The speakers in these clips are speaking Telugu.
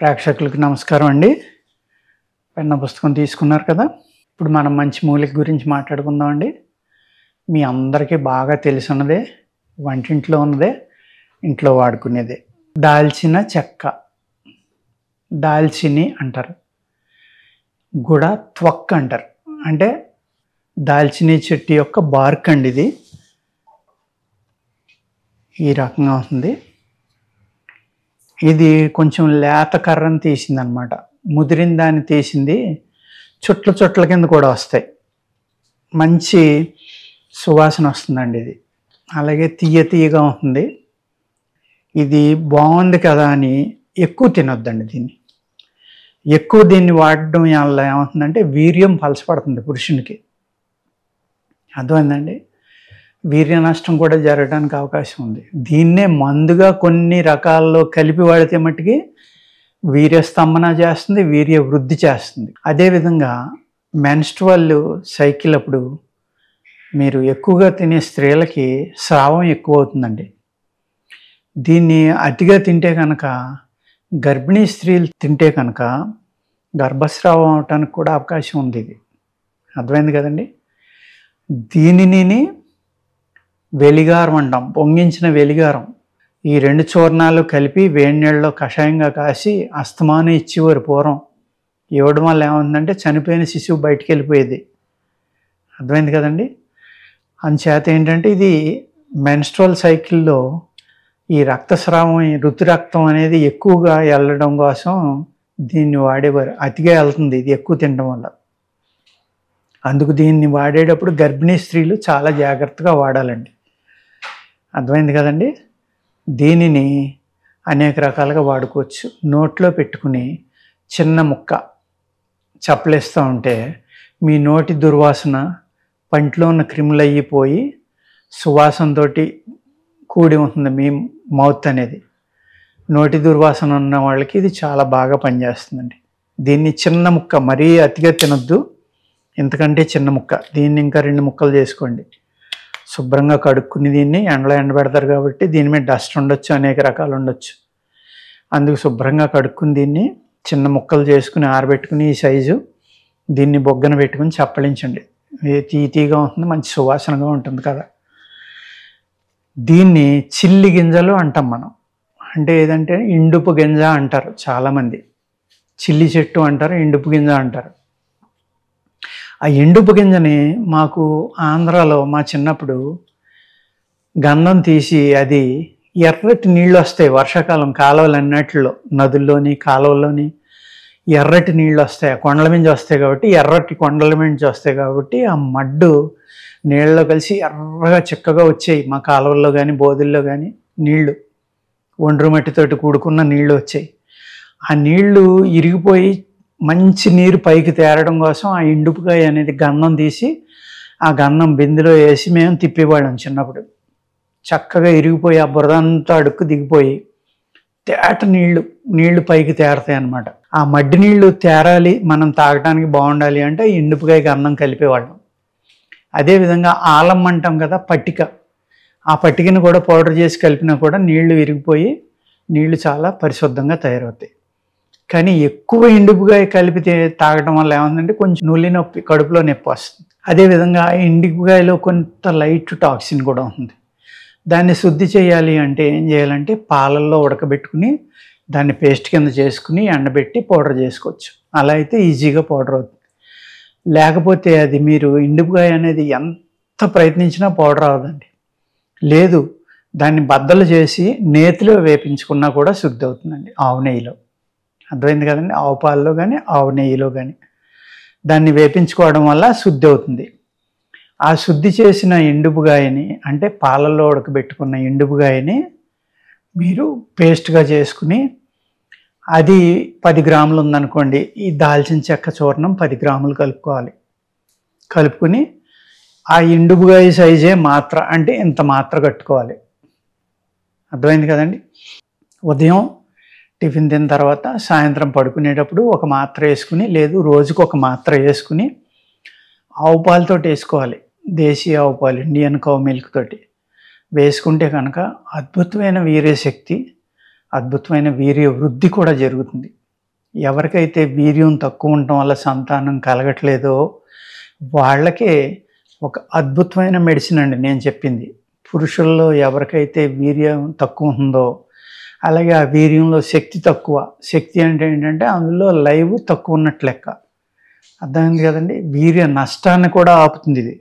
ప్రేక్షకులకు నమస్కారం అండి. పెన్న పుస్తకం తీసుకున్నారు కదా. ఇప్పుడు మనం మంచి మూలిక గురించి మాట్లాడుకుందాం అండి. మీ అందరికీ బాగా తెలిసినదే, వంటింట్లో ఉన్నదే, ఇంట్లో వాడుకునేదే దాల్చిన చెక్క. దాల్చిని అంటారు, గుడ త్వక్ అంటారు. అంటే దాల్చిని చెట్టు యొక్క బార్క్ అండి. ఇది ఈ రకంగా ఉంటుంది. ఇది కొంచెం లేత కర్రను తీసింది అనమాట. ముదిరిన దాన్ని తీసింది. చుట్ల చుట్ల కింద కూడా వస్తాయి. మంచి సువాసన వస్తుందండి ఇది. అలాగే తీయగా ఉంటుంది. ఇది బాగుంది కదా అని ఎక్కువ తినొద్దండి. దీన్ని వాడడం వల్ల ఏమవుతుందంటే వీర్యం పలసపడుతుంది పురుషునికి. అర్థమైందండి. వీర్య నష్టం కూడా జరగడానికి అవకాశం ఉంది. దీన్నే మందుగా కొన్ని రకాల్లో కలిపి వాడితే మట్టుకి వీర్యస్తంభన చేస్తుంది, వీర్య వృద్ధి చేస్తుంది. అదేవిధంగా మెన్స్ట్రువల్ సైకిల్ అప్పుడు మీరు ఎక్కువగా తినే స్త్రీలకి స్రావం ఎక్కువ అవుతుందండి. దీన్ని అతిగా తింటే కనుక, గర్భిణీ స్త్రీలు తింటే కనుక గర్భస్రావం అవటానికి కూడా అవకాశం ఉంది. ఇది అర్థమైంది కదండి. దీనిని వెలిగారం అంటాం, పొంగించిన వెలిగారం. ఈ రెండు చూర్ణాలు కలిపి వేడి నీళ్ళలో కషాయంగా కాసి అస్తమానం ఇచ్చేవారు పూర్వం. ఇవ్వడం వల్ల ఏమవుతుందంటే చనిపోయిన శిశువు బయటికి వెళ్ళిపోయేది. అర్థమైంది కదండి. అందుచేత ఏంటంటే ఇది మెన్స్ట్రువల్ సైకిల్లో ఈ రక్తస్రావం, ఋతురక్తం అనేది ఎక్కువగా వెళ్ళడం కోసం దీన్ని వాడేవారు. అతిగా వెళ్తుంది ఇది ఎక్కువ తినడం వల్ల. అందుకు దీన్ని వాడేటప్పుడు గర్భిణీ స్త్రీలు చాలా జాగ్రత్తగా వాడాలండి. అర్థమైంది కదండి. దీనిని అనేక రకాలుగా వాడుకోవచ్చు. నోట్లో పెట్టుకుని చిన్న ముక్క చప్పలేస్తూ ఉంటే మీ నోటి దుర్వాసన, పంటిలో ఉన్న క్రిములు అయిపోయి సువాసనతో కూడి ఉంటుంది మీ మౌత్ అనేది. నోటి దుర్వాసన ఉన్న వాళ్ళకి ఇది చాలా బాగా పనిచేస్తుందండి. దీన్ని చిన్న ముక్క, మరీ అతిగా తినొద్దు, ఇంతకంటే చిన్న ముక్క. దీన్ని ఇంకా 2 ముక్కలు చేసుకోండి. శుభ్రంగా కడుక్కుని దీన్ని ఎండలో ఎండబెడతారు కాబట్టి దీని మీద డస్ట్ ఉండొచ్చు, అనేక రకాలు ఉండొచ్చు. అందుకు శుభ్రంగా కడుక్కుని దీన్ని చిన్న ముక్కలు చేసుకుని ఆరబెట్టుకుని ఈ సైజు దీన్ని బొగ్గన పెట్టుకుని చప్పలించండి. తీగా ఉంటుంది, మంచి సువాసనగా ఉంటుంది కదా. దీన్ని చిల్లి గింజలు అంటాం మనం. అంటే ఏదంటే ఇండుపు గింజ అంటారు చాలామంది. చిల్లి చెట్టు అంటారు, ఇండుపు గింజ అంటారు. ఆ ఎండుపు గింజని మాకు ఆంధ్రాలో మా చిన్నప్పుడు గంధం తీసి అది ఎర్రటి నీళ్ళు వస్తాయి. వర్షాకాలం కాలువలన్నిటిలో, నదుల్లోని కాలువల్లోని ఎర్రటి నీళ్ళు వస్తాయి. కొండల మించి వస్తాయి కాబట్టి, ఎర్రటి కొండల మించి వస్తాయి కాబట్టి ఆ మడ్డు నీళ్ళలో కలిసి ఎర్రగా చిక్కగా వచ్చాయి. మా కాలువల్లో కానీ బోధుల్లో కానీ నీళ్లు ఒండ్రు మట్టితోటి కూడుకున్న నీళ్లు వచ్చాయి. ఆ నీళ్లు ఇరిగిపోయి మంచి నీరు పైకి తేరడం కోసం ఆ ఇండుపుకాయ అనేది గంధం తీసి ఆ గంధం బిందెలో వేసి మేము తిప్పేవాళ్ళం చిన్నప్పుడు. చక్కగా ఇరిగిపోయి ఆ బురదంతా అడుక్కు దిగిపోయి తేట నీళ్లు పైకి తేరతాయి అన్నమాట. ఆ మడ్డి నీళ్లు తేరాలి, మనం తాగడానికి బాగుండాలి అంటే ఇండుపుకాయ గంధం కలిపేవాళ్ళం. అదేవిధంగా ఆలం అంటాం కదా, పట్టిక. ఆ పట్టికను కూడా పౌడర్ చేసి కలిపినా కూడా నీళ్లు విరిగిపోయి నీళ్లు చాలా పరిశుద్ధంగా తయారవుతాయి. కానీ ఎక్కువ ఎండుపుకాయ కలిపితే తాగడం వల్ల ఏమందంటే కొంచెం నులి నొప్పి, కడుపులో నొప్పి వస్తుంది. అదేవిధంగా ఎండుపుకాయలో కొంత లైట్ టాక్సిన్ కూడా ఉంది. దాన్ని శుద్ధి చేయాలి అంటే ఏం చేయాలంటే పాలల్లో ఉడకబెట్టుకుని దాన్ని పేస్ట్ కింద చేసుకుని ఎండబెట్టి పౌడర్ చేసుకోవచ్చు. అలా అయితే ఈజీగా పౌడర్ అవుతుంది. లేకపోతే అది మీరు ఎండుపుకాయ అనేది ఎంత ప్రయత్నించినా పౌడర్ అవ్వదండి. లేదు, దాన్ని బద్దలు చేసి నేతిలో వేపించుకున్నా కూడా శుద్ధి అవుతుందండి, ఆవు నెయ్యిలో. అర్థమైంది కదండి. ఆవు పాలలో కానీ ఆవు నెయ్యిలో కానీ దాన్ని వేపించుకోవడం వల్ల శుద్ధి అవుతుంది. ఆ శుద్ధి చేసిన ఎండుపుగాయని, అంటే పాలల్లో ఉడకబెట్టుకున్న ఎండుపుగాయని మీరు పేస్ట్గా చేసుకుని, అది 10 గ్రాములు ఉందనుకోండి, ఈ దాల్చిన చెక్క చూర్ణం 10 గ్రాములు కలుపుకోవాలి. కలుపుకుని ఆ ఎండుపుగాయ సైజే మాత్ర, అంటే ఇంత మాత్ర కట్టుకోవాలి. అర్థమైంది కదండి. ఉదయం టిఫిన్ తిన్న తర్వాత సాయంత్రం పడుకునేటప్పుడు ఒక మాత్ర వేసుకుని, లేదు రోజుకు ఒక మాత్ర వేసుకుని ఆవు పాలతో వేసుకోవాలి. దేశీయ ఆవు పాలు, ఇండియన్ కౌ మిల్క్ తోటి వేసుకుంటే కనుక అద్భుతమైన వీర్యశక్తి, అద్భుతమైన వీర్య వృద్ధి కూడా జరుగుతుంది. ఎవరికైతే వీర్యం తక్కువ ఉండటం వల్ల సంతానం కలగట్లేదో వాళ్ళకే ఒక అద్భుతమైన మెడిసిన్ అండి నేను చెప్పింది. పురుషుల్లో ఎవరికైతే వీర్యం తక్కువ ఉందో, అలాగే ఆ వీర్యంలో శక్తి తక్కువ, శక్తి అంటే ఏంటంటే అందులో లైవ్ తక్కువ ఉన్నట్లు లెక్క. అర్థమైంది కదండి. వీర్య నష్టాన్ని కూడా ఆపుతుంది ఇది.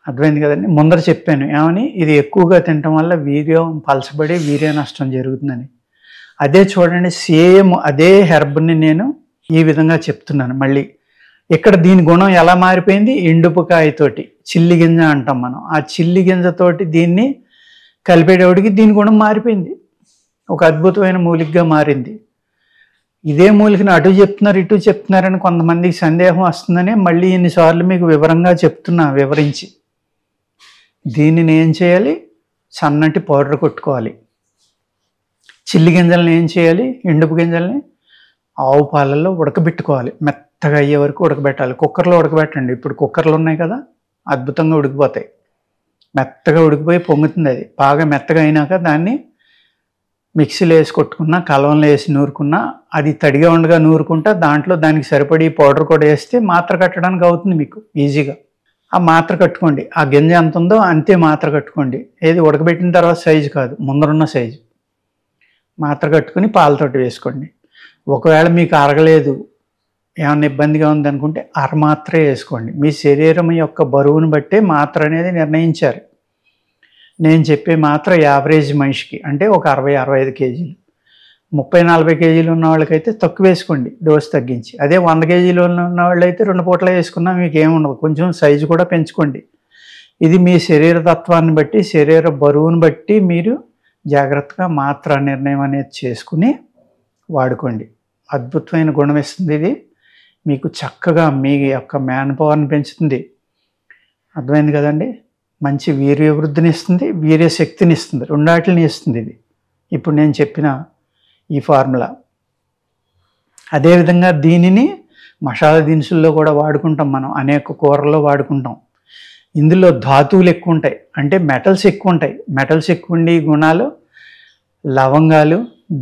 అర్థమైంది కదండి. ముందర చెప్పాను ఏమని, ఇది ఎక్కువగా తినటం వల్ల వీర్యం పలచబడి వీర్య నష్టం జరుగుతుందని. అదే చూడండి, సేమ్ అదే హెర్బ్ని నేను ఈ విధంగా చెప్తున్నాను మళ్ళీ. ఇక్కడ దీని గుణం ఎలా మారిపోయింది, ఎండుపుకాయతోటి చిల్లి గింజ అంటాం మనం, ఆ చిల్లి గింజతోటి దీన్ని కలిపేటప్పటికి దీని గుణం మారిపోయింది, ఒక అద్భుతమైన మూలికగా మారింది. ఇదే మూలికను అటు చెప్తున్నారు ఇటు చెప్తున్నారని కొంతమందికి సందేహం వస్తుందని మళ్ళీ ఇన్నిసార్లు మీకు వివరంగా చెప్తున్నా, వివరించి. దీనిని ఏం చేయాలి, సన్నటి పౌడర్ కొట్టుకోవాలి. చిల్లి గింజలను ఏం చేయాలి, ఎండుపు గింజల్ని ఆవు పాలల్లో ఉడకబెట్టుకోవాలి, మెత్తగా అయ్యే వరకు ఉడకబెట్టాలి. కుక్కర్లో ఉడకబెట్టండి, ఇప్పుడు కుక్కర్లు ఉన్నాయి కదా, అద్భుతంగా ఉడికిపోతాయి. మెత్తగా ఉడికిపోయి పొంగుతుంది. అది బాగా మెత్తగా అయినాక దాన్ని మిక్సీలో వేసి కొట్టుకున్నా, కలవంలో వేసి నూరుకున్నా, అది తడిగా ఉండగా నూరుకుంటా దాంట్లో దానికి సరిపడి పౌడర్ కూడా వేస్తే మాత్ర కట్టడానికి అవుతుంది మీకు ఈజీగా. ఆ మాత్ర కట్టుకోండి, ఆ గింజ ఎంత ఉందో అంతే మాత్ర కట్టుకోండి. ఏది ఉడకబెట్టిన తర్వాత సైజు కాదు, ముందరున్న సైజు మాత్ర కట్టుకుని పాలతోటి వేసుకోండి. ఒకవేళ మీకు అరగలేదు, ఏమన్నా ఇబ్బందిగా ఉందనుకుంటే మాత్రే వేసుకోండి. మీ శరీరం యొక్క బరువును బట్టే మాత్ర అనేది నిర్ణయించారు. నేను చెప్పే మాత్ర యావరేజ్ మనిషికి అంటే ఒక 60-65 కేజీలు, 30-40 కేజీలు ఉన్న వాళ్ళకైతే తక్కువ వేసుకోండి, డోసు తగ్గించి. అదే 100 కేజీలు ఉన్న వాళ్ళైతే 2 పూటలు వేసుకున్నా మీకు ఏముండదు, కొంచెం సైజు కూడా పెంచుకోండి. ఇది మీ శరీర తత్వాన్ని బట్టి, శరీర బరువును బట్టి మీరు జాగ్రత్తగా మాత్ర నిర్ణయం అనేది చేసుకుని వాడుకోండి. అద్భుతమైన గుణం ఇస్తుంది ఇది మీకు, చక్కగా మీ యొక్క మ్యాన్ పవర్ని పెంచుతుంది. అర్థమైంది కదండి. మంచి వీర్య వృద్ధిని ఇస్తుంది, వీర్య శక్తిని ఇస్తుంది, రెండాటిని ఇస్తుంది ఇది ఇప్పుడు నేను చెప్పిన ఈ ఫార్ములా. అదేవిధంగా దీనిని మసాలా దినుసుల్లో కూడా వాడుకుంటాం మనం, అనేక కూరల్లో వాడుకుంటాం. ఇందులో ధాతువులు ఎక్కువ ఉంటాయి, అంటే మెటల్స్ ఎక్కువ ఉంటాయి. మెటల్స్ ఎక్కువ ఉండి గుణాలు లవంగాలు,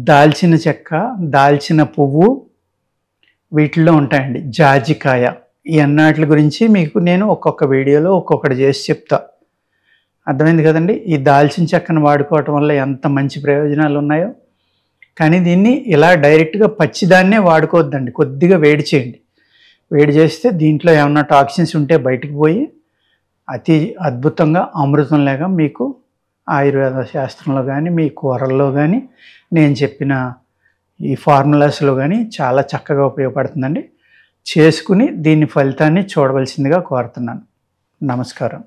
దాల్చిన చెక్క, దాల్చిన పువ్వు వీటిల్లో ఉంటాయండి. జాజికాయ, ఈ అన్నిటి గురించి మీకు నేను ఒక్కొక్క వీడియోలో ఒక్కొక్కటి చేసి చెప్తా. అర్థమైంది కదండి. ఈ దాల్చిన చెక్కను వాడుకోవటం వల్ల ఎంత మంచి ప్రయోజనాలు ఉన్నాయో. కానీ దీన్ని ఇలా డైరెక్ట్గా పచ్చిదాన్నే వాడుకోవద్దండి, కొద్దిగా వేడి చేయండి. వేడి చేస్తే దీంట్లో ఏమన్నా టాక్సిన్స్ ఉంటే బయటికి పోయి అతి అద్భుతంగా అమృతం లేక మీకు ఆయుర్వేద శాస్త్రంలో కానీ, మీ కూరల్లో కానీ, నేను చెప్పిన ఈ ఫార్ములాస్లో కానీ చాలా చక్కగా ఉపయోగపడుతుందండి. చేసుకుని దీని ఫలితాన్ని చూడవలసిందిగా కోరుతున్నాను. నమస్కారం.